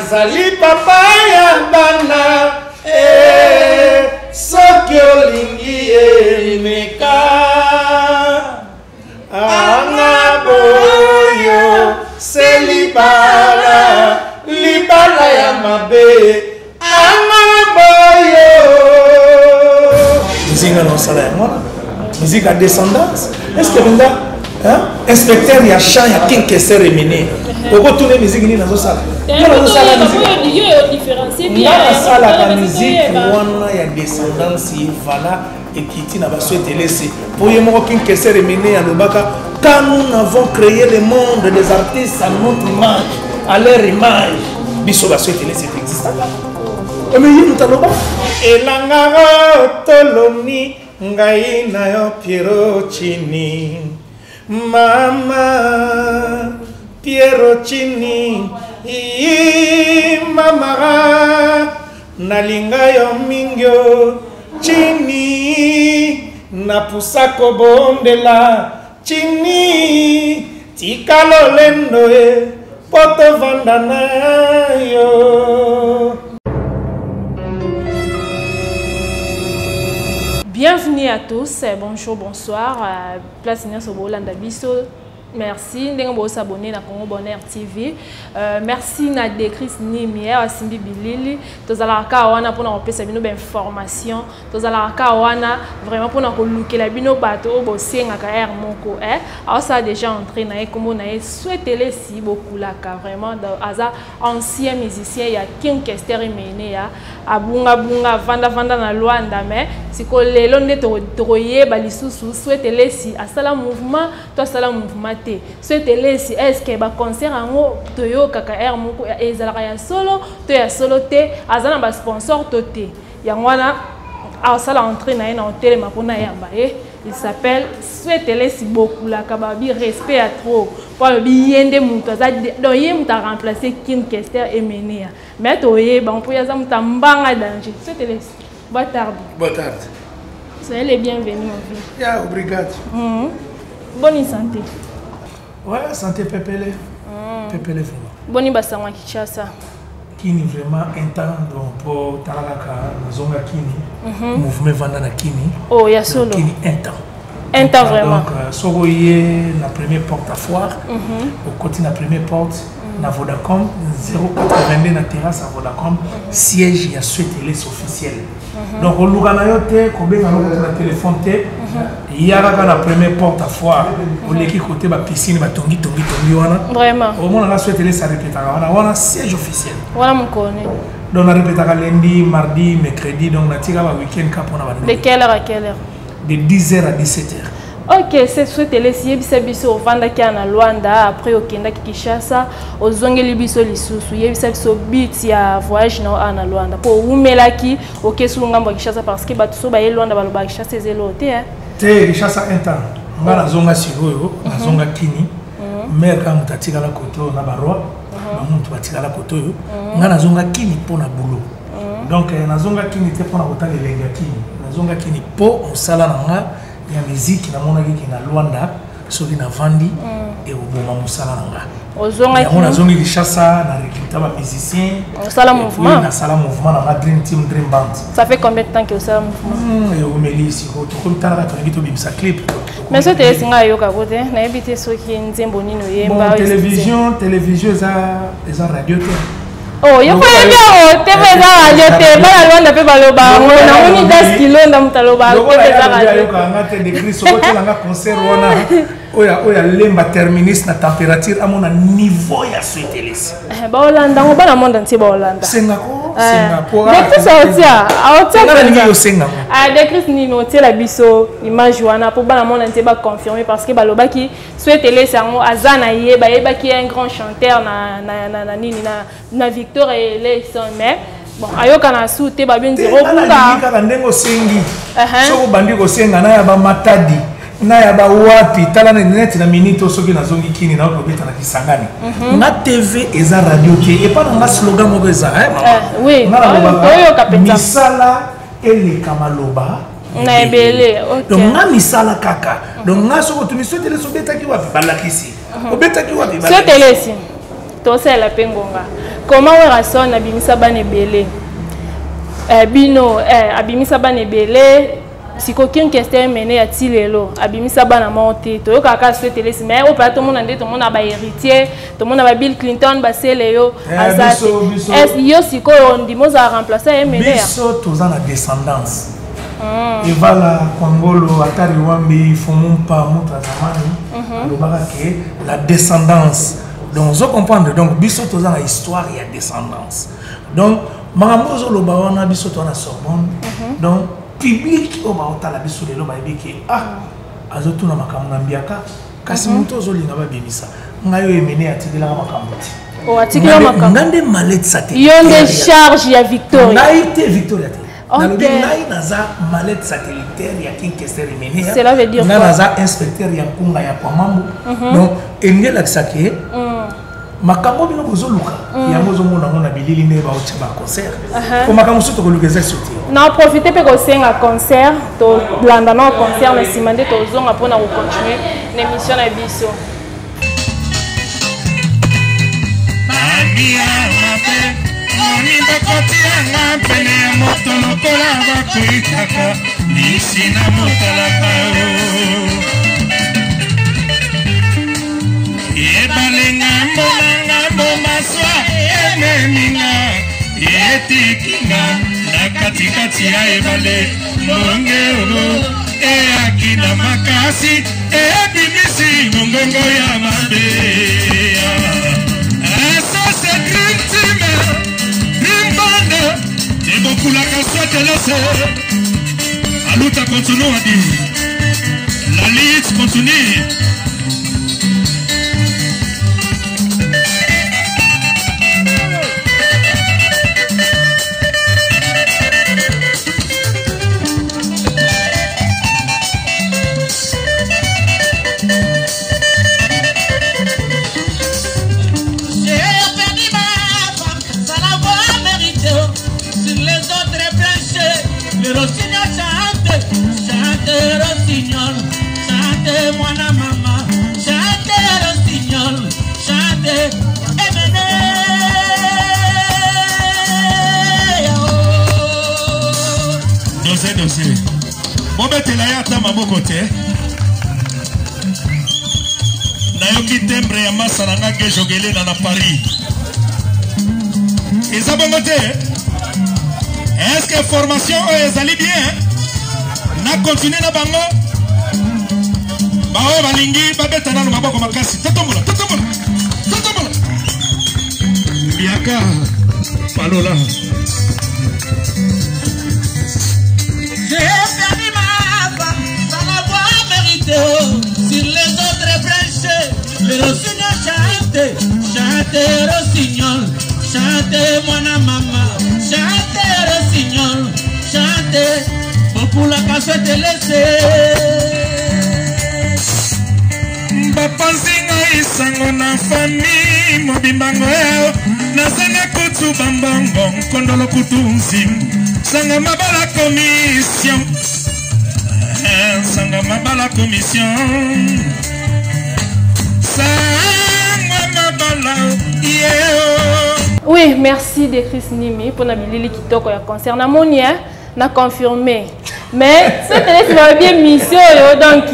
nazali papa ya bana soki olingi emeka anga boyo se libala ya mabe anga boyo musique non salaire musique à descendance est-ce que benda inspecteur ya chant ya king kesser remene pourquoi tourner musique ni nazo sala la musique wana ya descendance voilà et qui n'a pas souhaité laisser pour y mo king kesser remene à lobaka quand nous avons créé le monde des artistes à notre image à leur image biso ba souhaité laisser existe mais yinu taloba elanga tolomi ngai na yo Piero Chini mama Piero Chini mama nalinga yo mingyo Chini na pusako bondela Chini tikalo lendo poto vandana yo. Bienvenue à tous, bonjour, bonsoir, place Nia Sobolanda Biso. Merci de s'abonner à Congo Bonheur TV. Merci à Chris Nimier, à Simbi Bilili. Tous à la Kawana pour nous apporter des informations. Tous à la Kawana vraiment pour nous looker la bino bateau, bosser à KR Moko. Alors ça déjà entré na comme on a souhaité les si beaucoup là vraiment dans ancien musicien il y a King Kester Mené ya abunga bunga vanda na Luanda mais si ko lelo nde toye balisusu souhaité les si à sala mouvement toi sala mouvement souhaité les si est-ce que ba concert ngo toyo KR Moko ezalaka ya solo to ya solo te azana ba sponsor to te yangwana à sala entrée na na hôtel mapona yamba il s'appelle souhaitez-les si beaucoup la kababi respect à trop pour le bien de muta donc yé muta remplacer King Kester et Menia mais toye bon pour ya muta mbanga danger souhaitez-les bonne tarde soyez les bienvenus mon vieux ya obrigado bonne santé ouais santé pepele pepele vraiment bonne basangwa Kinshasa Kini vraiment un temps donc pour Talalaka Zonga Kini mouvement vanda na Kini oh ya solo Kini un temps vraiment donc Soroye la première porte à foire au côté la première porte na Vodacom 082 na terrasse à Vodacom siège ya souhaité les officiels donc au lugana yote kobenga no na téléphone te yara la première porte à foire au leki côté ba piscine ba tongi wana vraiment au moins la souhaité les ça répéter wana siège officiel voilà mon connaît donc on répète lundi mardi mercredi donc na tira ba week-end cap on a de quelle heure à quelle heure de 10h à 17h. Ok, c'est souhaité les si biso vanda ki na Luanda après okenda Kinshasa ozongeli biso lisusu yebisa biso beat ya voyage na Luanda po umelaki okesu ngambo Kinshasa parce que batu so ba Luanda baloba Kinshasa ezelo te te Kinshasa un temps ngala zonga sigoyo zonga Kini mère ka mutatika la koto na barwa muntu batika la koto yo ngala zonga Kini pona boulot donc na zonga Kini te pona kotala lenga Kini na zonga Kini po osala na ya musique na mona ki na Luanda soki na vandi et au bon musala nanga ozonga ki na zongi Kinshasa na recruter ba musicien sala mouvement na sala mouvement na Dream Team Dream Band ça fait combien de temps que ça mouvement et au melisi ko to comme tala to ngito bimsa clip mais ça te singa yo ka kote na ebité soki nzembo nino yemba télévision za radio te oh yo ko yebia TV za radio te bala Luanda pe baloba na oni 10 kilo ndamutaloba TV za radio yo ka ngate de Kristo ko tanga concert wana oya lemba terminus na température amona niveau ya souhaitelesi ba Hollanda ngo bana monde entier ba Hollanda Singapour de tout sortir na yo Singapour de Chris ni no tie la biso image wana pour bana monde entier ba confirmer parce que baloba ki souhaitelesi ngo azana yeba ki un grand chanteur na nini na Victor et les son mais bon ayoka na soute ba bien zéro kunga kaka ndengo sengi soko bandi ko senga na ya ba matadi na ya ba wapi tala na net na minute soki na zongi Kini na okobeta na Kisangani na TV eza radio te et pas na slogan moko eza oui oyo kapeta misala ele kamaloba na ebele donc na misala kaka donc na soko tu misala tele sobeta ki wapi balakisi obeta ki wapi so telesi to sala pengonga comment Werason abimisa banebele bino abimisa banebele siko kin question mené ya tilelo abimisa bana monté to kaka souhaiter les mais au plateau mon ande to mon ba héritier to mon ba Bill Clinton ba Seleyo azate est yo siko ndimo za remplacer mené biso tozana descendance et voilà Kongolo atari wambi fomumpa muta zamani alobaka que la descendance donc je comprends donc biso tozana histoire ya descendance donc marambozo loba wana biso to na Sorbonne donc public au baota la biso lelo ba ebiki azotu na makambo na mbiaka kasi muto zolinga ba bimisa ngayo emene atikela makambo ti o atikela makambo ngande malette satellite yonde charge ya Victoria naite Victoria te nalobi ngai naza malette satellitaire ya Kinkeser emene cela veut dire quoi naza inspecteur ya kunga ya Kwamambo donc engela kisake makambo bino bozoluka yango zomona ngona bilili ne ba otya ba concert ko makambo soto ko lukeza sote na profiter pe ko senga concert to blanda na concert na simande to zonga pona ko continuer l'émission na biso Mia mape moni bakoti anga pene moto lokola ba kuitaka nisina motala kao Ebalenga mbonanga mbomaswa eneminga etikinga na katikati ya ebale mongero eakina makasi ebimisi mongongo ya mabe ça c'est Dream Team Dream Band et beaucoup la cassette de laisser Aluta continue à dire la liste continue Bobete la yata maboko te Nayoki tembre ya masaranga ke jogele na Paris Eza bongo te Est-ce que formation ezali bien Na continue na bango Bao balingi babeta na maboko makasi Totombola Biaka Palola sur les autres branches, le rossignol chante, chante rossignol, chante mon maman, chante rossignol, chante, beaucoup la cassette laissée. Bapanzinga isango na famille, mobimbango eo, nazanga kutu bambongo, kondolo kutu nzim, sanga mabala commission. Sanga mabala commission Sanga mabala Oui, merci de Chris Nimi pour la bilili kitoko ya concert na monia na confirmé. Mais c'est une bien mission donc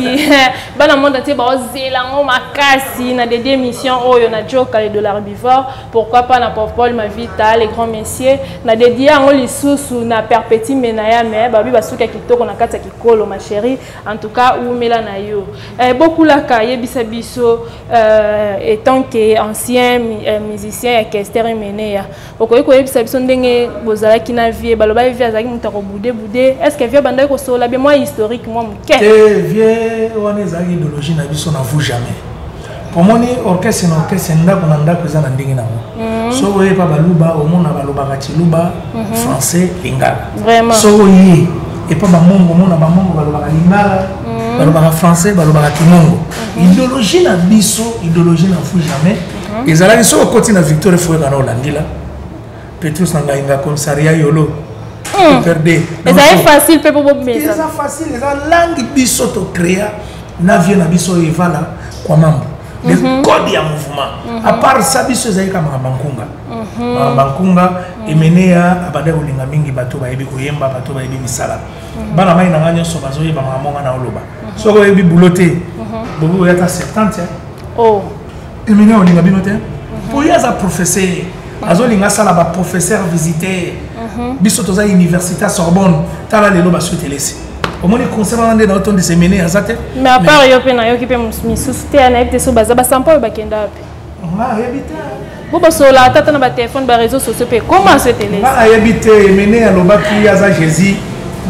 bana monde entier ba zelango makasi na des missions oyo na joka de l'herbivore pourquoi pas na Paul Mavita les grands messieurs na dédié ngo lisusu na perpétue menaya mais babi basuka kitoko na kata kikolo ma chérie en tout cas ou mela na yo beaucoup la kaye biso étant que ancien musicien Kester Menea okoyi ko yebisa biso ndenge bozala kina vie baloba vie azaki mutako boudé est-ce que vie banda ko sola be moi historique moi mke vie wana ezaki idéologie na biso na vous jamais pour moi orchestre na orchestre ndako na ndako eza na ndenge nango so oye pa baluba omona balobaka tiluba français lingala vraiment so oye et pas bamongo omona bamongo balobaka lingala balobaka français balobaka kimongo idéologie na biso idéologie na vous jamais ezalaki so okoti na Victoire Foyera na olandila Petrus na ngainga commissariat yolo perdé c'est facile pour vous mais c'est facile la langue biso to créa na vie na biso evala kwa mambo les codes ya mouvement à part ça biso ezali kama bankunga bankunga emene ya abanda kolinga mingi bato bayebi koyemba bato bayebi misala bana mai na nganya so bazoyeba monga na oloba soko oyebi bulote bobo yata 70 oh emene olinga binote pour yaza professeur azolinga sala ba professeur visiter biso toza université à Sorbonne tala lelo ba souhaiter laisser au moins concernant des notes de séminaire azate mais à part yo pe na yo ki pe misuste na ete so baza ba sampo bakenda pe habité bobo so la tata na ba téléphone ba réseaux sociaux pe comment souhaiter laisser habité mené à lobaki aza Jésus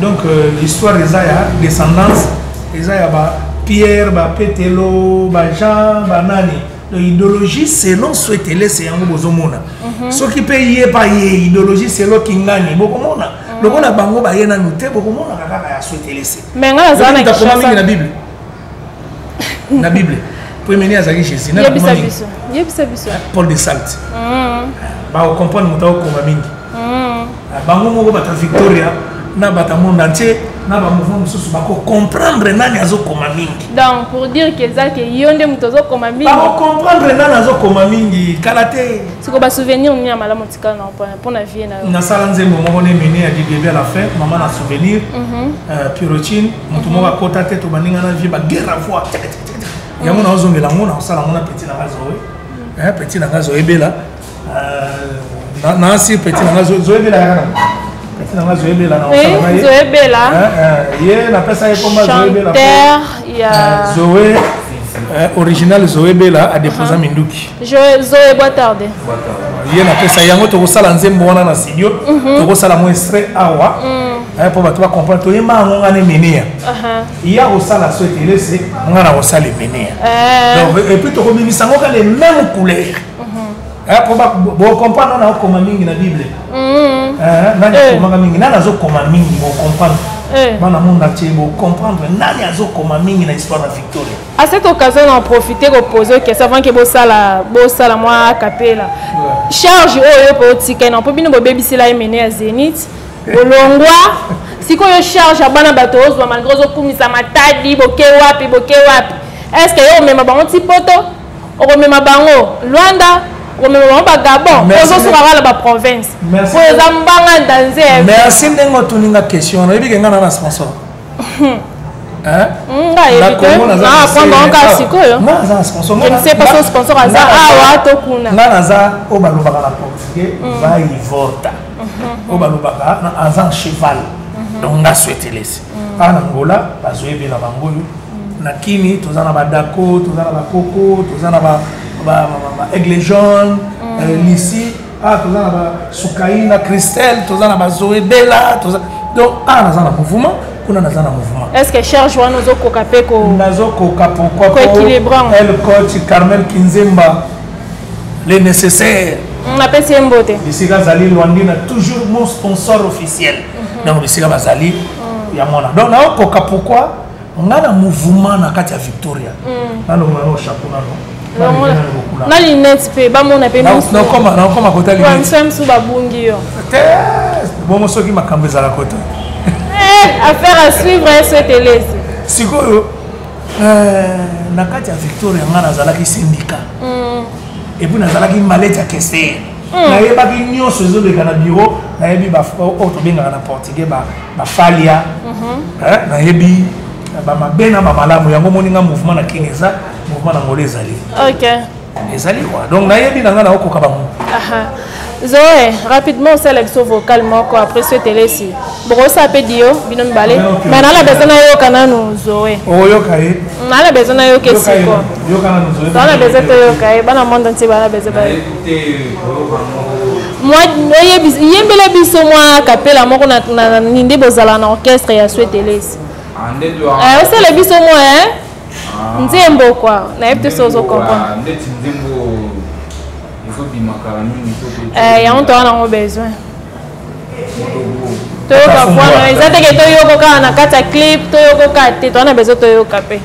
donc l'histoire des aya descendance les aya ba Pierre ba Petelo ba Jean ba nani l'idéologie selon souhaiter laisser yango bozomona ce qui paye pas idéologie selon kingani bokomona lokona bango ba yena noté bokomona kaka ya souhaiter laisser mais nga za na kisha na Bible na Bible pour mener à Jésus na yebisa biso Paul de Salt ba o comprendre muta ko mingi bango moko bata Victoria na bata monde entier na ba mouvement mususu bako comprendre nani azokoma mingi donc pour dire que ça que yonde mutozo koma mingi ba comprendre nani azokoma mingi kalate siko ba souvenir ni amala motika na pour na vie na sala nzembo moko ne mené à début à la fin maman na souvenir pirotine mutu moko kota tete baninga na vie ba guerre à voix yango na ozongela ngona sala ngona petit na gazo petit na gazo ebela na si petit na gazo ebela yana petit na gazo ebela na sala na Zoébela ye na pesa ye komba Zoébela ya Zoé original Zoébela a déposé Minduki Zoé Boitarde ye na pesa yango to kosala nzembo wana na studio to kosala mo extrait awa pour battre comprendre to yema ngonga ne menea ya kosala souhaiter laisser ngana kosala menea donc et puis to komimisa ngoka les mêmes couleurs pour comprendre na koma mingi na Bible nani koma mingi nani azokoma mingi pour comprendre bana monde entier pour comprendre nani azokoma mingi na histoire de Victoria. À cette occasion on profiter pour poser une question avant que bosala moi capella charge oyo po tika na po bino baby sila emene à Zénith olongwa siko yo charge abana bato ozwa malgré okumisa matadi boke wapi est-ce que yo mema bango tipoto o mema bango Luanda o mema bango ba Gabon ozo sura la ba province pour ezambanga danser merci ndengo tuninga question na yebi ngana na sponsor la Congo na prendre encore sikoyo je ne sais pas son sponsor aza awa to kuna ngana za o balobaka na portugais va y volta o balobaka na azan cheval donc nga souhaiter laisser en Angola bazoyebi na bangoyo na kini tozana ba dako tozana ba koko tozana ba aigle jaune ici tozana ba sukaina Christelle tozana ba Zoébela donc nazana mouvement kuna nazana mouvement est-ce que charge wana ozokoka pe ko nazokoka pourquoi ko équilibrant elle coach Carmel Kinzemba les nécessaires on appelle c'est mbote bisika zali Luandina toujours mon sponsor officiel donc bisika bazali ya mona donc naokoka pourquoi on a un mouvement na kati ya Victoria nalo ngalo chapeau nalo na linette pe ba mona pe non comment kota linette on s'aime sous babungi yo bon soki makambo za la kota affaire à suivre et télé sikoyo na kati ya Victoria ngana zalaki syndicat et puis nazalaki malette ya kese na yebaki nyonso ezoleka na bureau na yebi ba tobengaka na portugais ba falia na yebi ba mabena ba malamu yango moninga mouvement na Kineza mouvement na ngolo ezali OK ezali quoi donc na yebi na ngana okoka bango Zoé, rapidement, c'est l'exo vocal moko après ce télé ici. Brosa pe dio, bino mbale. Mais na la besoin yo kana no Zoé. Oh yo kai. Na la besoin yo kesiko. Yo kana no Zoé. Na la besoin yo kai, bana monde entier bana besoin ba. Moi, yembele biso moi capella moko na ninde bozala na orchestre ya ce télé ici. C'est le biso moi hein. Nzembo quoi. Na yebte sozo comprendre. On a besoin. Tu as na kata clip, tu as besoin de caper.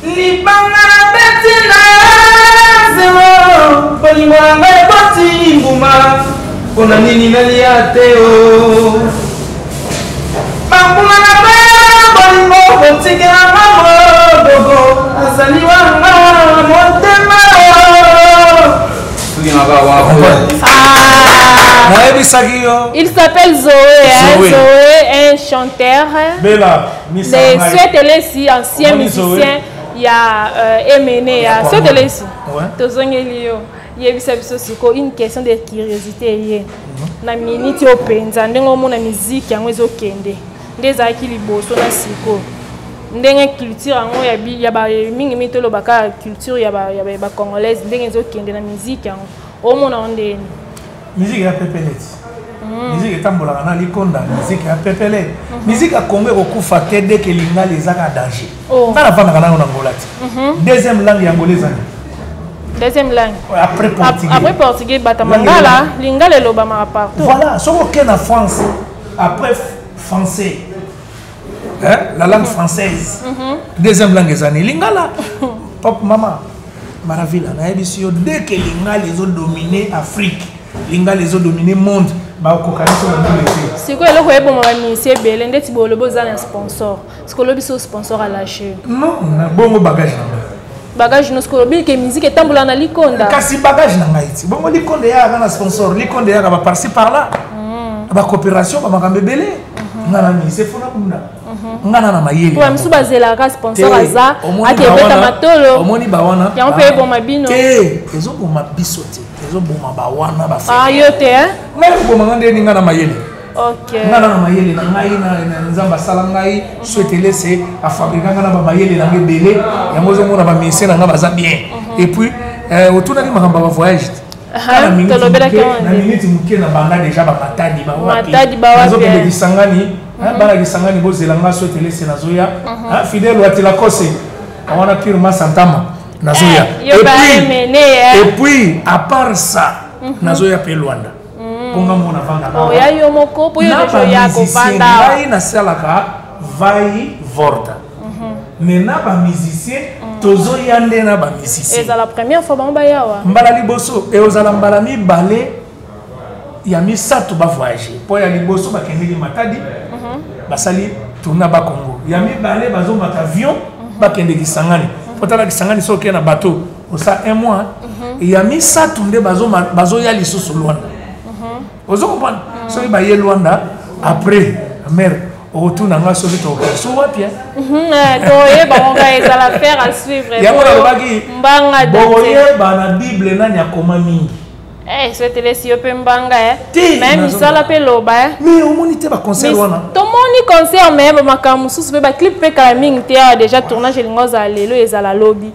Libanga betina zero, polimanga boti mbuma, ona nini nali ateo. Bambuma na ba, polimbo boti kama dogo, azali wanga mo Il s'appelle Zoé. Zoé, un chanteur. C'est ici, ancien musicien. Il y a Emene. C'est ici. Il y a une question de curiosité. Na minute openza ndengo mona musique yango ezokende ndeza ki liboso na siko ndenge culture yango ya ba mingi mitolo baka culture ya ba congolaise ndenge ezokende na musique yango omona ondeni musique ya pepelet musique etambola na likonda musique ya pepelet musique ya Congo kokufa te dès que lingala ezaka danger kana vana kana na ngolati deuxième langue ya ngoleza. Deuxième langue. Après portugais. Après portugais, Batamangala, lingala lobama partout. Voilà, ce qu'on a en France, après français, hein, la langue française. Deuxième langue est lingala. Pop maman, maravilla. Dès que lingala les ont dominé Afrique, lingala les ont dominé monde. C'est quoi le web pour c'est belle, ndeti bo le besoin un sponsor. Ce que le sponsor a lâché. Non, bon bagage. Bagage nos kolobi que musique est tambola na likonda. Kasi bagage na ngaiti. Bon likonda ya na sponsor, likonda ya ba par-ci par-là. Ba coopération ba makambe belé. Ngana mi c'est fona kunda. Ngana na mayele. Pour msu bazela ka sponsor aza, akebeta matolo. Omoni ba wana. Ya on peut bon mabino. Ezo bon mabisote. Ezo bon ba wana ba. Ah yo te hein? Mais bon ngande ni ngana mayele. OK. Ngana na mayele na ngai na nzamba sala ngai souhaiter laisser à fabriquer ngana ba mayele na ngebele ya mozo mona ba mise na ngaba za bien. Et puis autour na makamba ba voyage. Na minute muke na banda déjà ba matadi ba wapi. Matadi ba wapi. Zo ke disangani, bana disangani bo zelanga souhaiter laisser na zoya. Fidèle wa tilakose. Awana purement santama na zoya. Et puis à part ça na zoya pe Luanda. Ya yo moko po yo ya ko banda na salaka vai vorta mais na ba musicien tozo yande na ba musicien c'est la première fois ba yawa mbala liboso e ozala mbala mi balé ya mi sato ba voyager po ya liboso ba kendeli matadi basali tourna ba Congo ya mi balé bazo ba avion ba kendeli Kisangani potala Kisangani soke na bateau osa un mois ya mi sato nde bazo ya lisusu Luanda. Vous comprenez? Si vous avez Luanda, après, mère, au retour dans la sauvé ton cœur. Soit bien. On va faire à suivre. Il y a une Bible, il y a comment mingi. Eh, souhaitez les si open banga même ça l'appelle loba mais au monité ba concert wana to moni concert même makamu susu ba clip pe kalaming té déjà tournage lingoza lelo ezala lobby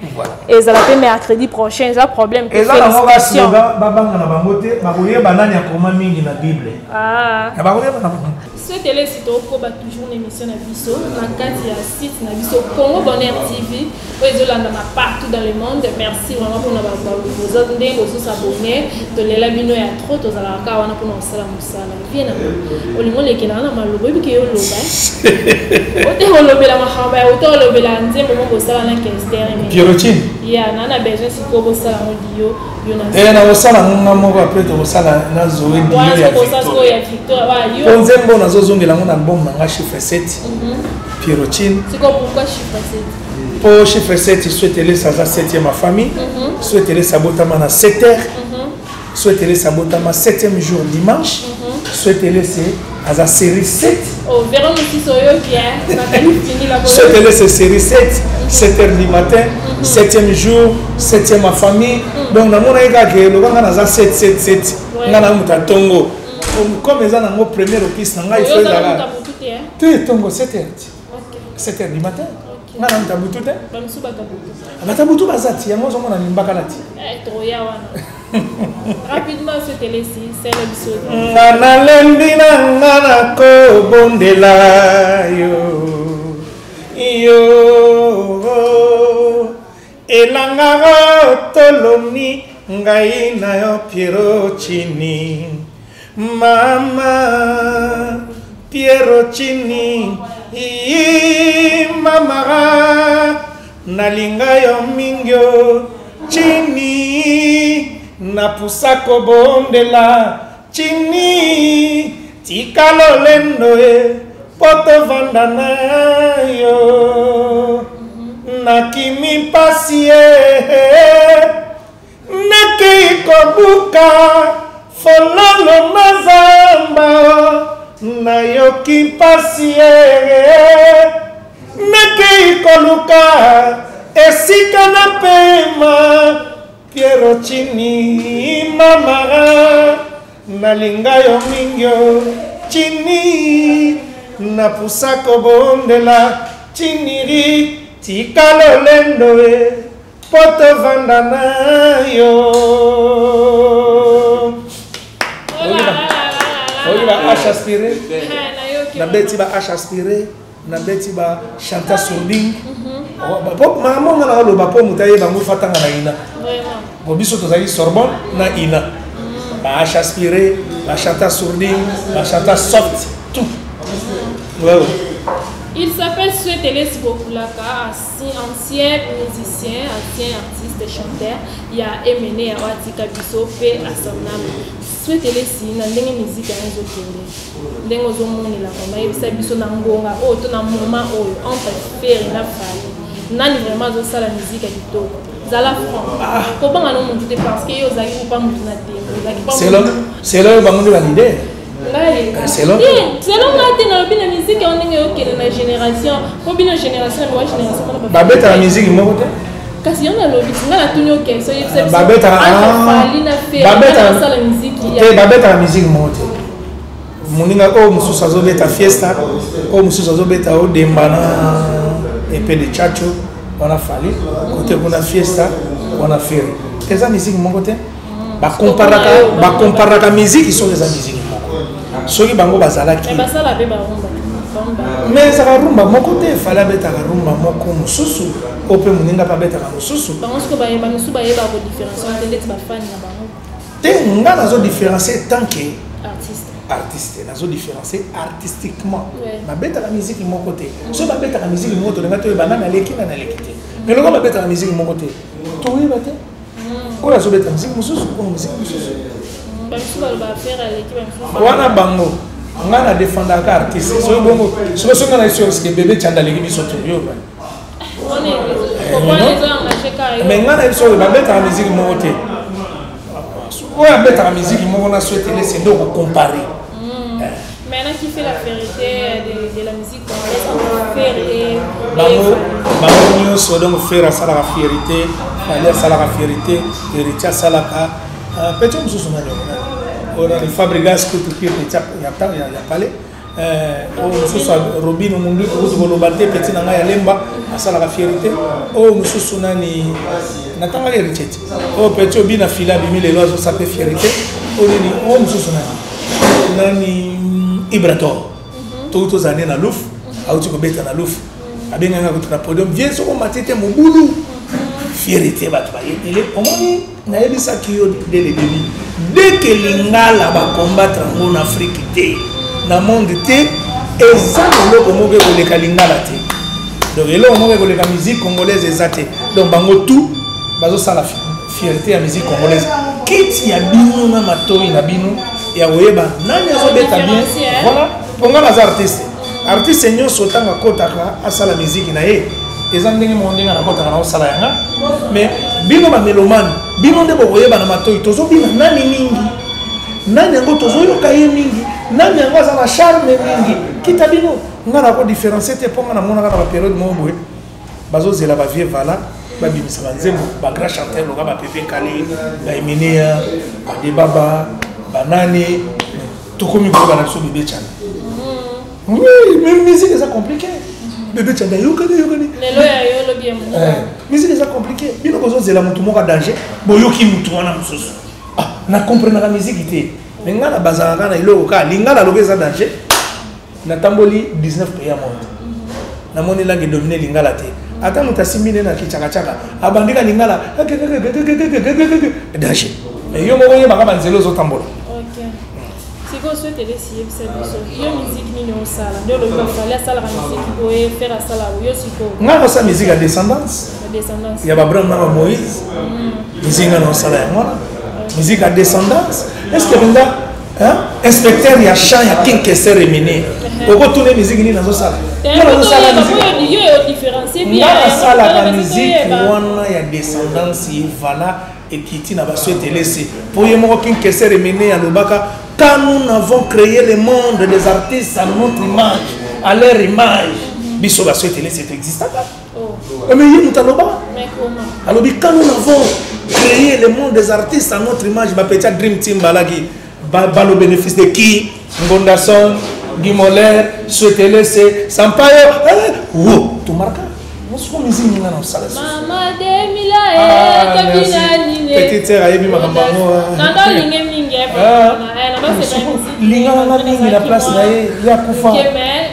ezala pe mercredi prochain ça problème que félicitations ba banga na bango té ba koye banani akoma mingi na Bible ya ba koye bana souhaitez les si to ko ba toujours une émission na biso na kati ya site na biso Congo Bonheur TV ezolanda partout dans le monde merci vraiment pour na ba vous autres ndenge vous s'abonner la bino ya trop tozala ka wana pour nosala musala bien na olingo lekela na malobo biki yo loba ote holobela mahamba ya ote holobela nzembo mo bosala na kestere mais Pierrotine ya na besoin siko bosala modio yo na na bosala nga moko après to bosala na Zoé Dio ya Victor wa yo nzembo na zozongela ngo na album na nga chiffre 7 Pierrotine siko pourquoi chiffre 7 pour chiffre 7 souhaitez-les sa 7e famille souhaitez-les sabotama na 7h souhaitez-les sabotama 7e jour dimanche souhaitez-les c'est à la série 7 oh verrons si soyo bien ça fini la souhaitez-les c'est série 7 7h du matin 7e jour 7e famille donc na mona eka ke lo nga na za 7 nga na muta tongo comme ça na ngo première opus na nga il faut la tu tongo 7h 7h du matin nga na muta butu te bata butu bazati yango zo mona limbaka lati troya wana rapidement ce télé-ci c'est l'épisode ngana lembi na ngana ko bondela yo elanga tolomi ngai na yo Pierrotine mama Pierrotine mama nalinga yo mingyo chini na pusako bondela chini tikalo lendo poto vandana yo na kimi pasie neke kobuka fololo mazamba nayoki mpasi nakei koluka esika na pema Piero Chini mamara nalinga yo mingyo Chini napusako bondela Chiniri tikalo lendoe poto vandana yo Oiba H aspiré na beti ba H aspiré na beti ba chanta sourding maman na lo ba po mutaye ba mufatanga na ina bo biso tozali Sorbonne na ina ba H aspiré ba chanta sourding ba chanta soft tout ouais. Il s'appelle Souetele Sibokulaka, ancien musicien, ancien artiste, chanteur. Il a émené à Watika Bissopé à son âme. Souetele si na ndenge musique à zo kende. Ndenge zo moni la koma yebisa biso na ngonga o to na moment oyo on préfère na fali. Nani vraiment zo sala musique à kitoko. Zala franc. Ko banga no muntu te parce que yo zaki ko pa muntu na tembo. C'est là ba mundu ba l'idée. C'est long. C'est long la musique on est la génération. Combien de générations la génération Babette la musique moi côté. Kasi on a lobby, on a tout OK. So Babette la musique. Babette la musique moi côté. Moninga ko mususu azobeta fiesta, ko mususu azobeta o dembana et peu de chacho, on a fallu côté on a fiesta, on a fait. Qu'est-ce que musique moi côté? Ba comparaka musique ils sont les musiques. Soki bango bazalaki basala be barumba mais ça rumba moko te fala beta rumba moko mususu ope muninga pa beta mususu bango sko ba yeba mususu ba yeba ko différence entre les ba fan na bango te nga nazo différencier tant que artiste nazo différencier artistiquement ba beta la musique moko te so ba beta la musique moko to nga to ba na leki na leki te mais le ba beta la musique moko te to yeba te ko la so beta musique mususu ko musique mususu wana bango ngana défendre ka artiste so bongo so ngana sur ce que bébé tchanda leki biso to yo ba mais ngana so ba beta la musique mo te o ya beta la musique mo na souhaiter laisser donc comparer maintenant qui fait la vérité de la musique congolaise bango nyonso donc faire ça la fierté aller ça la fierté héritier ça la petit mususu na on a les fabrigas que tout qui est ya parlé mususu Robino mundu ko lobate petit na ya lemba asala la fierté mususu nani natanga héritier petit obina fila bimi les lois ça peut fierté nini mususu nani Ibrator tout aux années na louf auti ko beta na louf abenga ko na podium viens so ko matete mobulu fierté batu ba yele omoni na yebisa kiyo dès le début dès que lingala ba combattre en Afrique té na monde té eza loko moke ko leka lingala té donc elo moke ko leka musique congolaise ezate donc bango tout bazo sala fierté ya musique congolaise kiti ya bino na matoi na bino ya oyeba nani azobeta bien voilà ponga na artiste nyonso tanga kotaka asala musique na ye ezandenge mondinga na kotaka na osala yanga mais bino ba mélomane bino nde bokoyeba na matoi tozobina nani mingi nani yango tozoyoka ye mingi nani yango aza na charme mingi kita bino nga na ko différencier te mponga na monaka na bapériode moko boye bazozela bavie vala babimisa banzembo bagrand chanteur loka bapepe kale baemineya badebaba banani tokomi koyoka na biso bebe tchana oui mais musique eza compliqué bébé tchanda yokani lelo ya yolo bien musique eza compliqué bino kozozela mutu moko danger boyoki mutu wana mosusu na comprendre la musique te mais nga na bazalaka na iloko ka lingala lobe eza danger natamboli 19 pays ya monde namoni langue dominer lingala te ata mutu asimbi nde na kichakachaka abandika lingala danger mais yo moko yebaka banzela ozotambola siko souhaitele siye biso yo musique nini osala nde olobi bafali asalaka musique boye faire asala yo siko nga kosa musique ya descendance ya babraham na bamoïse musique nga na osala yango wana musique ya descendance est-ce que benga inspecteur ya chant ya king keser emene okotuna musique nini nazosala nga nasalaka musique wana ya descendance evala et qui n'a pas souhaité laisser. Pour y avoir qu'une question remenée à l'Obaka, quand nous avons créé le monde des artistes à notre image, à leur image, Bisso va souhaiter laisser existant. Mais il y a alors quand nous avons créé le monde des artistes à notre image, ma petite Dream Team balagi, le bénéfice de qui, Ngondason, Guy Moller, souhaiter laisser, Sampaio, oh, tout marqué. Maman Demila petite sœur ayebi makambo linga na place na ya kufa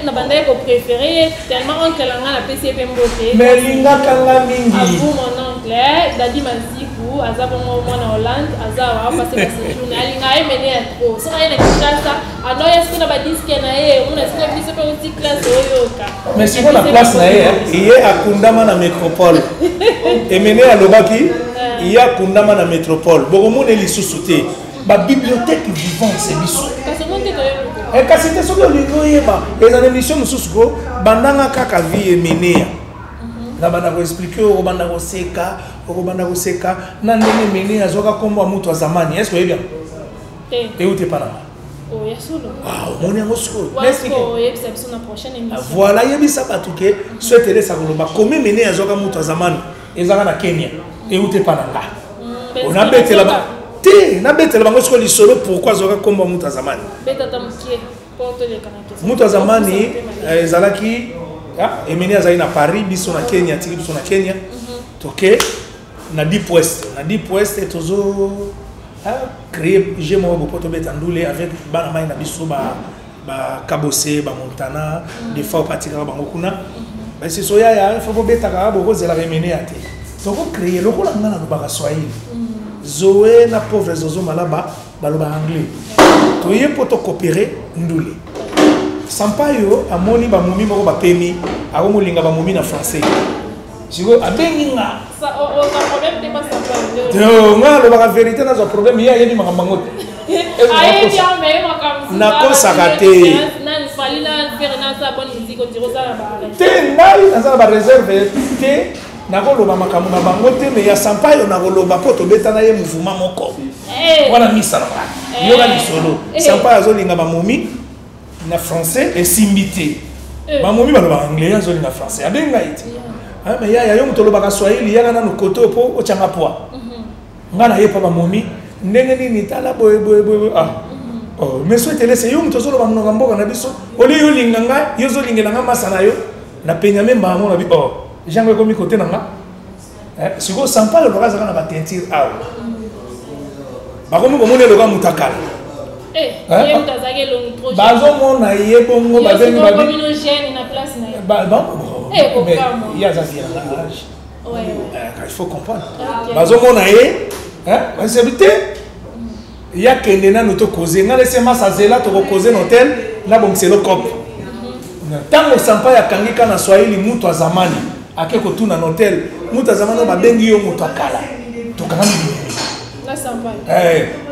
na bandai ko préféré tellement oncle nga na PCP mbote mais linga kanga mingi avu mon oncle Dadi Maziku azaba mwana Hollande azaba passer la séjour na linga ay mené trop ça ina kitasa anoya sikuna ba disque na ye on est ce PCP aussi classe oyoka mais si on a place na ye il est akundama na métropole et mené à Lobaki il y a kundama na métropole bokomo ne lisusuté ba bibliothèque vivante c'est biso et quand c'était sur le lingoyeba et dans l'émission nous susuko bandanga kaka vie menea na bana ko expliquer o banda ko seka na ndenge menea zoka kombo mutu wa zamani est-ce que bien et où t'es pas là oh ya solo on est en school la prochaine émission voilà yebisa batuke souhaiter les sakoloba comme menea zoka mutu wa zamani ezaka na Kenya et où t'es pas là on a bêté là-bas na bête la bango solo solo pourquoi zoka komba muta zamani beta tamkie porte le kanake muta zamani ezalaki emeni azali na Paris biso na Kenya tiki biso na Kenya toke na Deep West tozo créer jemo bo poto beta ndule avec bana mai na biso ba Kabose ba Montana des fois patika bango kuna ba c'est soya ya faut beta ka bo kozela emeni ate toko créer lokola ngana no ba Swahili Zoé na pauvre Zozo malaba baloba anglais to ye poto coopérer ndule Sampaio amoni ba mumi moko ba pemi ako linga ba mumi na français siko abenginga ça o problème de pas Sampaio to ngalo ba vérité na zo problème ya yebi makambango aye bien mais makam na ko sakate na fali na faire na sa bonne musique on dirait ça ba te ngai na ba réserve te nakoloba makambo na bango te mais ya Sampaio nakoloba po tobeta na ye mouvement moko wana misa na yo ba lisolo Sampaio azolinga ba momi na français et simbité ba momi ba anglais azolinga français abenga iti mais ya yo mutoloba ka Swahili ya na no koto po o changa poa ngana ye pa ba momi ndenge nini tala boy oh mais souhaite laisser yo mutozoloba mnoga mboka na biso oli yo linganga yo zolingela nga masana yo na penya memba ngo na bi Jean comme côté nanga si vous Sampaio le bras na ba teinture awa ba komi komone le ga mutakala ye mutazake long projet bazo mona ye bongo ba bengi ba communogène na place na ye ba il y a ça vient là il faut comprendre bazo mona ye c'est vite il y a kendena no to causer na laisser massa zela to causer hôtel na bon c'est le cop tango Sampaio akangika na Swahili mutu wa zamani akeko tuna hotel mutu zamano babengi yo mutu akala tokanga mimi na Sampaio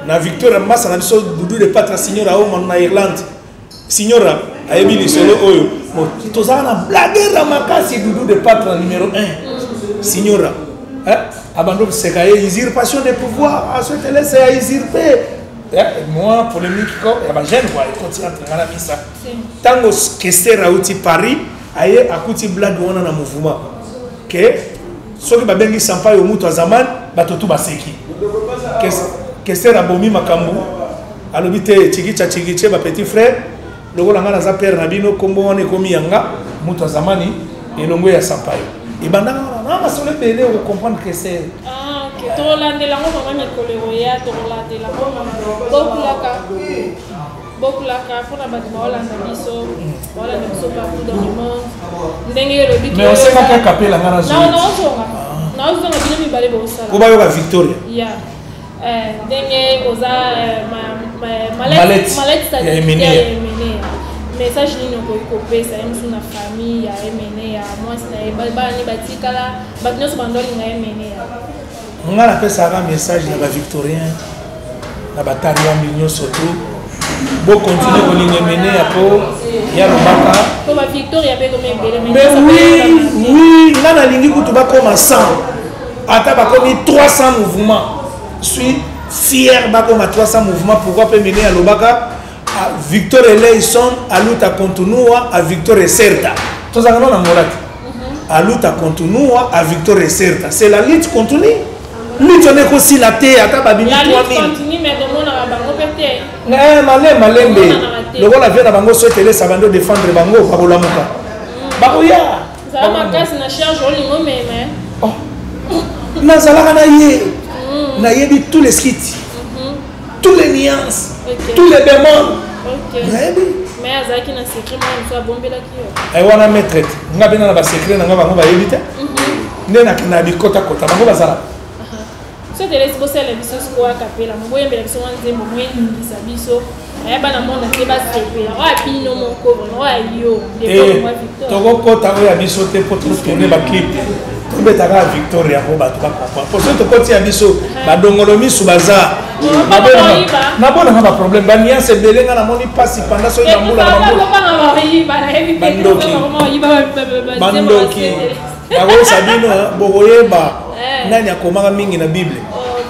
na Victoria Massa na biso dudu de patra signora o na Irlande signora ayebi lisolo oyo tozana na blague la makasi dudu de patra numéro 1 signora abando sekaye usurpation de pouvoir à souhaiter laisser à usurper moi polémique ko ya ba jeune quoi il continue à ngana misa tango Kestera uti Paris aye akuti blague wana na mouvement que soki babengi Sampaio mutu wa zamani batotu baseki Kestera bomi makambu alobi te chigiche ba petit frère lokola ngana za père na bino kombo wana ekomi yanga mutu wa zamani elongo ya Sampaio ibanda na masole bele o comprendre que c'est ok to landela ngo mama mikolo ya to landela ngo bokulaka pona bato baolanda biso baolanda biso partout dans le monde ndenge elobi mais on sait pas kapela ngana zo naozonga bino mibale bosala ko bayoka Victoria ya ndenge oza malette ya Emene message nini okoki kopesa ye mosu na famille ya Emene ya mwasi na ye bani batikala bato nyonso bandolinga Emene ya nga napesaka message na bavictorien na batariambi nyonso to bokontinue kolinga Emene ya po ya lobaka po bavictoria mpe komi ebele mais oui nga nalingi kutu bakoma 100 ata bakomi 300 mouvement suis fier bakoma 300 mouvements pourquoi peut mener à Lobaka Victor Eleison à luta continua à Victor Certa tous en non amolati à luta continua à Victor Certa c'est la lutte continue lutte on est aussi la terre ata babini 3000 la lutte continue mais de mon bango pété malembe le rôle vient na bango souhaiter ça va défendre bango bakolamuka bakoya ça ma casse na charge olingo mais nazalaka na ye na yebi tous les skits tous les nuances tous les bémols mais azaki na secret moi so bombela kiyo ay wana maître nga bena na ba secret na nga bango ba yebite ndena na bikota kota bango bazala so te laisse bosser la biso ko akapela mo yembela biso wanzembo mo yindisa biso ayaba na monde ke ba sepela wa pino moko no ayo de moi Victor toko kota ya biso te pour tourner ba clip tobetaka Victoria ko bato ba comprendre pour ce koti ya biso ba dongolo misu baza na bona ba problème ba niance belenga na moni pasi panda so ya mbula na bandoki bago sabino bokoyeba nani akomaka mingi na Bible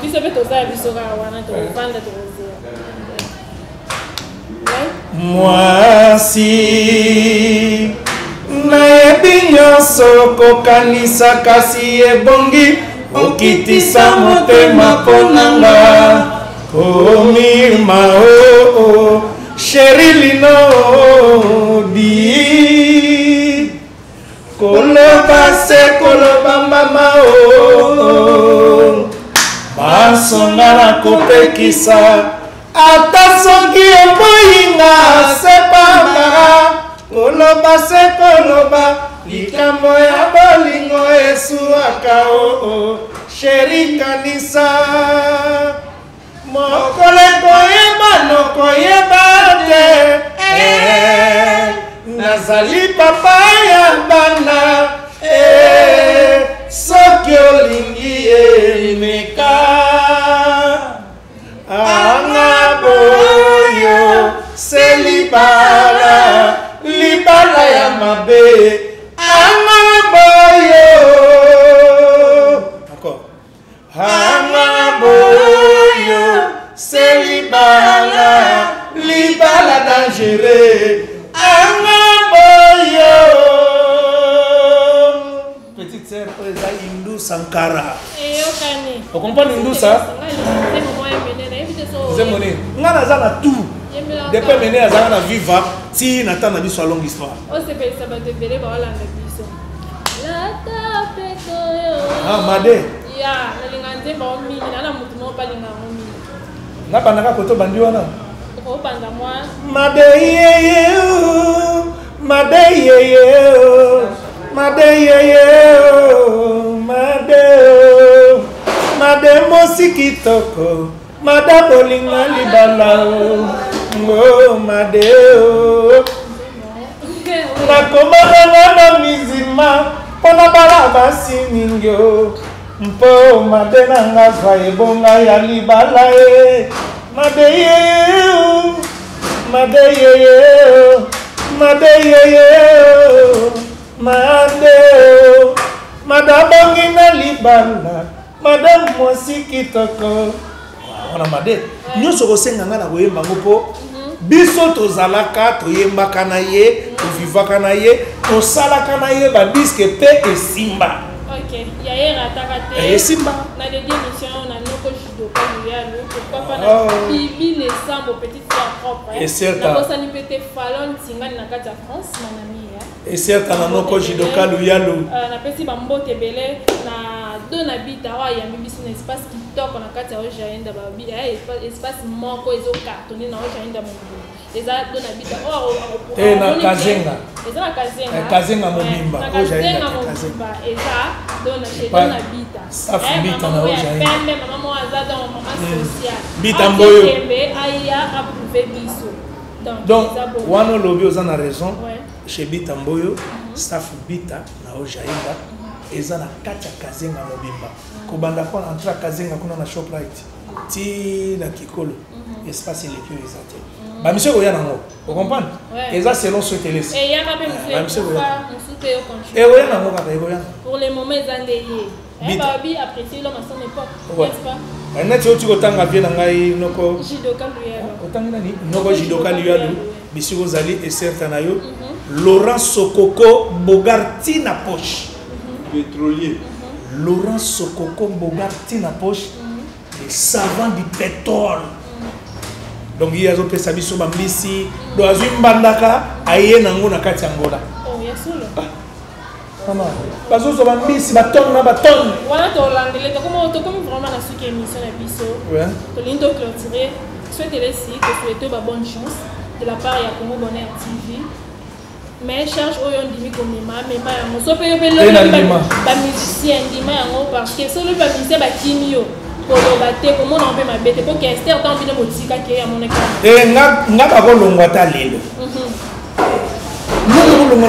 biso beto za biso ka wana to panda to moi si nayebi nyonso kokanisa kasi ebongi okitisa motema mponanga komima o sherilino di koloba se koloba mama o basonga na kopekisa ata soki eboyinga sepamara koloba se koloba likambo ya bolingo esuaka o sheri kanisa mokolo koyeba nokoyeba te nazali papa ya bana soki olingi emeka anga boyo se libala ya mabe anga boyo encore anga boyo se libala dangereux anga boyo petite sœur Oza Hindu Sankara vous comprenez Hindu ça Zemone ngana za na tout depuis mener azana na viva ti nata na biso longue histoire o se pe ça ba te bele ba la biso la ta peto yo made ya na linganze ba mi na mutu mo pa linga mo mi na banaka koto bandi wana ko banda moi made made mosikitoko mada bolinga libala o madeo nakomaka na mizima mpona bala basi mingi o mpo made nanga zwa ebonga ya libala e madeo madabongi na libala madame mwasi kitoko wana made nyonso kosenganga na koyemba ngo mpo biso tozalaka toyembaka na ye tovivaka na ye tosalaka na ye badiske mpe esimba esimba na des émissions na noko judoka yalo pourquoi pas na bibi les sambo petite sœur propre et certain na bosani pete falon tingani na kati ya France manami ya et certain na noko judoka yalo na pesi bambote belé na dona bita wa ya bibiso na espace kitoko na kati ya ojaenda babi espace moko ezo cartonné na ojaenda mungu eza dona bita na kazenga eza na kazenga kazenga mobimba ojaenda kazenga eza dona chez dona bita safu bita na ojaenda pembe mama aza dans maman social bita mboyo pembe aya approuver biso donc wana lobi oza na raison chez bita mboyo safu bita na ojaenda eza na kati ya kazenga mobimba kobanda kwa entre kazenga kuna na Shoprite ti na Kikolo espace eleki oyo eza te bamisio koya nango okomprendre eza selon so telesi eyaka mpe mosusu oya nango kaka ekoya pour le moment eza nde ye Babi apprécié l'homme à son époque, n'est-ce pas? Tu otanga bien ngai noko Jidoka Luyalo. Otanga nani noko Jidoka Luyalo bisiko zali et certain nayo Laurent Sokoko Bogarti na poche pétrolier Laurent Sokoko Bogarti na poche les savants du pétrole. Donc il y a zo pesa biso bambisi do azwi mbandaka aye nango na kati angola. Oh yasolo. Mama bazozo bambisi batonne na batonne. Voilà to landele to comme vraiment na suki émission na biso. Ouais. To lindo clôturer. Souhaitez-les si que souhaitez ba bonne chance de la part ya Congo Bonheur TV. Mais cherche oyo ndimi komema mema yango so pe yo pe lo ba musicien ndima yango parce que so le ba musicien ba kimio koloba te komona mpe mabete po ke Esther tant bino motika ke ya moneka nga ba kolongwa ta lelo nga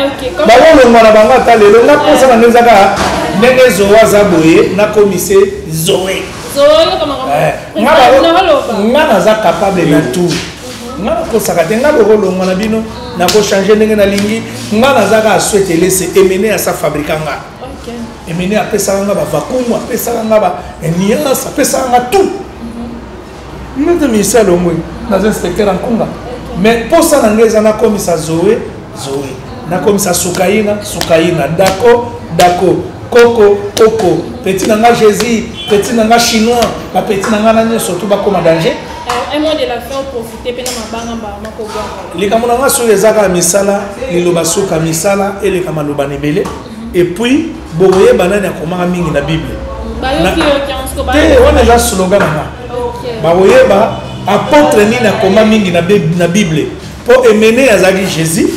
ok comme ba kolongwa na banga ta lelo nga posa na ngezaka ndenge zowa za boye na komise zoe nga naza capable na tout nga nakosaka te nga bokolongwa na bino nakochange ndenge nalingi nga nazaka asouetele se emene ya sa fabrika nga emene apesaka nga bavakumu apesaka nga baniance apesaka nga tout nete ministère longwe naza inspecteur nkunga mais mposa na nge eza nakomisa zoe nakomisa sukaina dako koko petit na nga jésus petit na nga chinois bapeti na nga na nyonso to bakoma danger. Un mot de la fin profiter pena mabanga ba makoba likambo na nga soki ezaka misala liloba suka misala eleka maloba nebele et puis boye banani akomaka mingi na bible te wana eza slogan na nga baoyeba apôtre nini akoma mingi na bible mpo emene azalaki jésus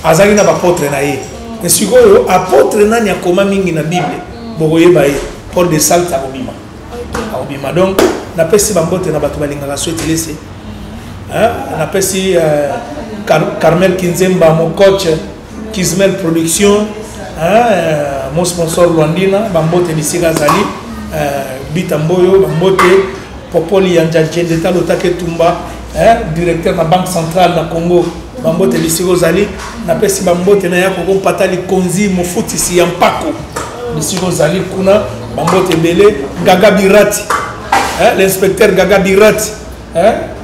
azalaki na bapôtre na ye mais sikoyo apôtre nani akoma mingi na bible bokoyeba ye paul de salte akobima donc napesi bambote na bato balingaka souhaitele se napesi Carmel Kinzemba mon coach Kismel production mon sponsor Luandina bambote bisika zali bitamboyo bambote popoli ya njajende talotake tumba directeur na banque centrale na Congo bambote bisiko zali napesi bambote na yako ko patali konzi mofutisi ya mpako bisiko zali kuna bambote bele Gaga Birati l'inspecteur Gaga Birati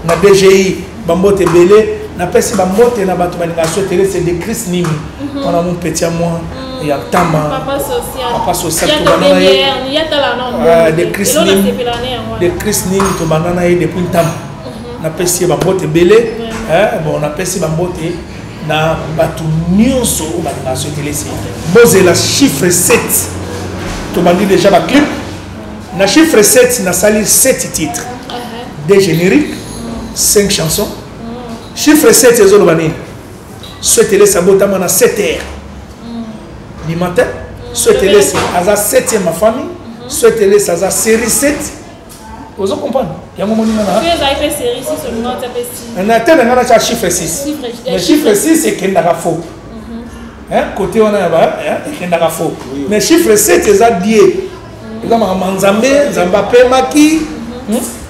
na DGI bambote bele napesi bambote na bato balinga souhaitele c'est de Chris Nimi on a mon petit moi ya tama papa social to banana ye de Chris Nimi to banana ye depuis tama napesi bambote bele bon napesi bambote na bato nyonso balinga souhaitele c'est boze la chiffre 7 to bandi déjà ba clip na chiffre 7 na sali 7 titres des génériques 5 chansons chiffre 7 ezolo banini souhaitez-les sabotama na 7h du matin souhaitez-les aza 7e ma famille souhaitez-les aza série 7 vous comprenez yango moninga na série 6 seulement tapesi na tena ngana cha chiffre 6 mais chiffre 6 ekendaka faux côté on a ekendaka faux mais chiffre 7 eza die eza manzambe nzambape maki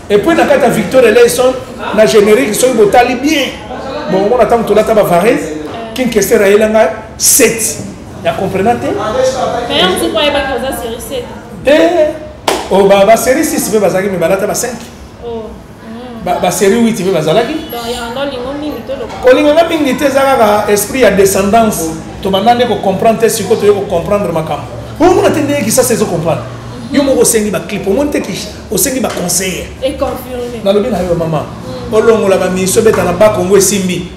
et puis na kata Victor Eleison na générique so botali bien bon on attend tout là taba varez kin kester ailanga 7 ya comprenate mais on se croit pas que ça série 7 oh ba série 6 be bazaki me balata ba 5 oh ba série 8 be bazalaki donc il y a un lingo mingi to lo ko lingo mingi te zaka esprit ya descendance to bandane ko comprendre te siko to ko comprendre makambo on a tendé que ça c'est comprendre yo moko sengi ba clip monte ki osengi ba conseiller et confirmer na lobi na yo mama olongola ba miso beta na ba Kongo esimbi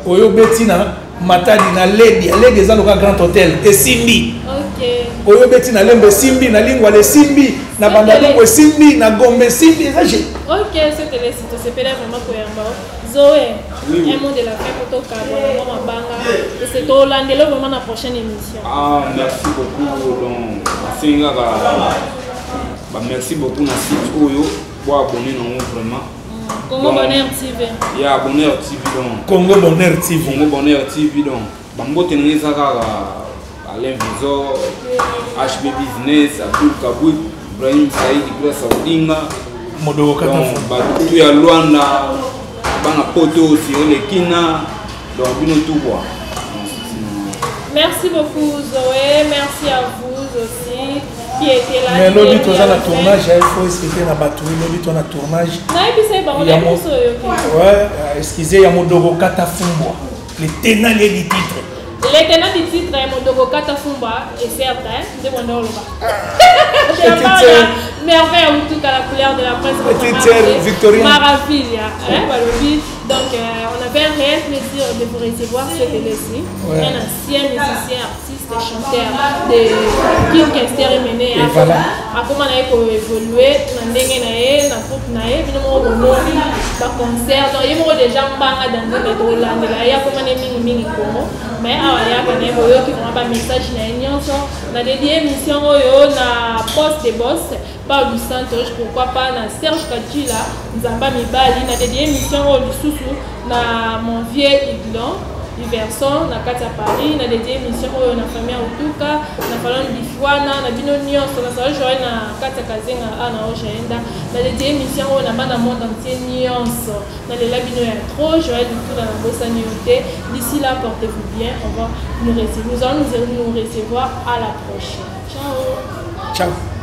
oyo betina matadi na lady eza loka grand hôtel esimbi OK oyo betina lembe simbi na lingwa le simbi na bandalongo simbi na gombe simbi eza je OK c'était les sites c'est vraiment cohérent Zoé un mot de la fin pour toi vraiment mabanga et c'est au landelo vraiment la prochaine émission merci beaucoup donc singa merci beaucoup na site oyo pour abonner non vraiment Congo Bonheur TV ya Bonheur TV donc Congo Bonheur TV donc bambote ngeza kaka Alain Vizo HB Business Abdul Kabou Ibrahim Saïd Grace Odinga Modo Kata batu ya Luanda bana poto aussi le kina donc bino tout quoi. Merci beaucoup Zoé, merci à vous aussi. qui était là. Mais l'autre dit la tournage, il faut expliquer la batterie, l'autre dit on a tournage. Ouais, excusez, il y a mon dogo Katafumbo, le tenant du titre. Les tenants du titre, mon dogo Katafumba, et certain, de mon nom là-bas. Merveille, en tout cas, la couleur de la presse. Petite Victorine. Maravilla, donc on avait un réel plaisir de vous recevoir cette année-ci. Un ancien musicien, artiste, chanteur de orchestre et mené à comment on a évolué dans le groupe naé, puis nous avons un concert. Donc il y a déjà un bang dans le Hollande, il y a comment on mini como, mais il y a quand même qui vont pas message na union na dédié émission na poste de boss par du Santos, pourquoi pas na Serge Kadjila, Nzamba Mibali na dédié émission lisusu na mon vieux Iglon Iverson na kati ya Paris na dédié émission na famille Utuka na Falon Bifwana na bino nyonso na sala joie na kati ya Kazenga na Ojaenda na dédié émission na bana monde entier nyonso na lela bino ya trop joie du tout dans la bossa nyoté. D'ici là, portez-vous bien, on va nous allons nous recevoir à la prochaine. Ciao. Ciao.